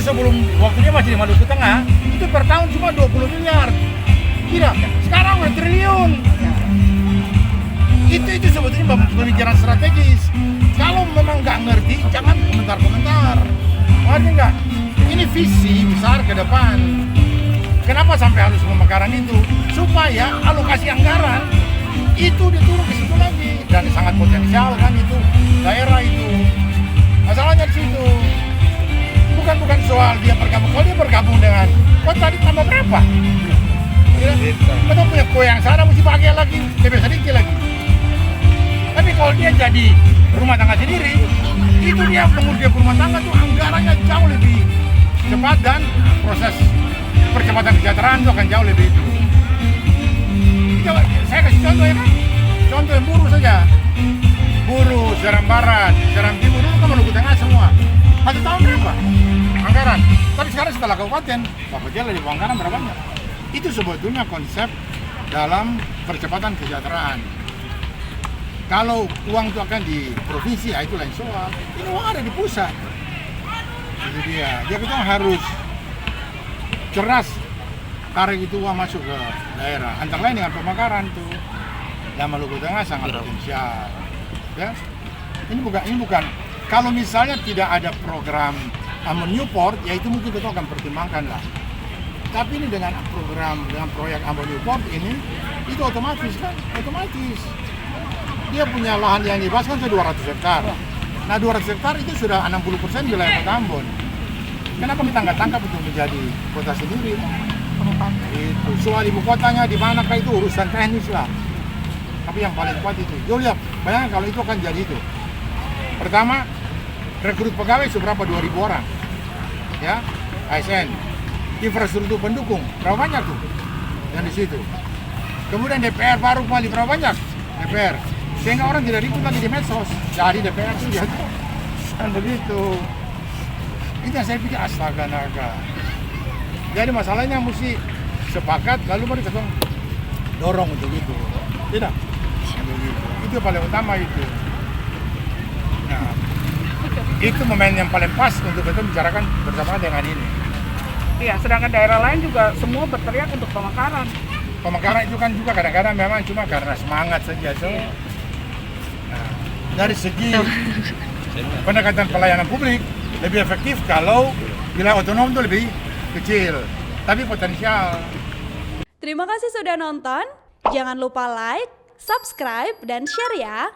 sebelum waktu dia masih di Maluku Tengah, itu per tahun cuma 20 miliar. Tidak, sekarang udah triliun. Itu sebetulnya pemikiran strategis. Kalau memang nggak ngerti, jangan komentar-komentar. Ngerti nggak? Ini visi besar ke depan. Kenapa sampai harus pemekaran itu? Supaya alokasi anggaran itu diturun ke situ lagi. Dan sangat potensial kan itu daerah itu. Masalahnya di situ. Bukan soal dia bergabung. Kalau dia bergabung dengan kota ditambah berapa? Kita punya kue yang sana mesti pakai lagi, lebih sedikit lagi. Tapi kalau dia jadi rumah tangga sendiri, itu dia mengurus rumah tangga tuh anggarannya jauh lebih cepat dan proses percepatan kesejahteraan itu akan jauh lebih itu. Saya kasih contoh ya kan, contoh yang buruh saja. Buruh, Seram Barat, Seram Timur, itu kan Maluku Tengah semua. 1 tahun berapa anggaran? Tapi sekarang setelah kabupaten, Papua lebih anggaran berapa banyak? Itu sebetulnya konsep dalam percepatan kesejahteraan. Kalau uang itu akan di provinsi, ya itu lain soal. Ini uang ada di pusat. Itu dia. Dia kita harus cerdas tarik itu uang masuk ke daerah. Antara lain dengan pemekaran tuh. Dan Maluku Tengah sangat potensial. Ya. Ini bukan. Kalau misalnya tidak ada program Ambon Newport, ya itu mungkin kita akan pertimbangkan lah. Tapi ini dengan proyek Ambon Newport ini, itu otomatis kan, otomatis. Dia punya lahan yang dibahas kan 200 hektar. Nah 200 hektar itu sudah 60% wilayah Kota Ambon. Kenapa kita nggak tangkap untuk menjadi kota sendiri? Itu soal ibu kotanya di manakah itu urusan teknis lah. Tapi yang paling kuat itu. Yo lihat, bayangkan kalau itu akan jadi itu. Pertama, rekrut pegawai seberapa 2.000 orang, ya, ASN. Infrastruktur pendukung berapa banyak tuh? Yang di situ. Kemudian DPR baru kembali berapa banyak? DPR. Sehingga orang tidak ribut lagi di medsos. Jadi DPR itu ya kan begitu. Itu yang saya pikir astaga naga. Jadi masalahnya mesti sepakat lalu baru kita dorong untuk itu. Tidak. Itu paling utama itu. Nah, itu momen yang paling pas untuk kita bicarakan bersama dengan ini. Iya, sedangkan daerah lain juga semua berteriak untuk pemekaran. Pemekaran itu kan juga kadang-kadang memang cuma karena semangat saja. So, nah, dari segi pendekatan pelayanan publik lebih efektif kalau wilayah otonom itu lebih kecil, tapi potensial. Terima kasih sudah nonton. Jangan lupa like, subscribe, dan share ya.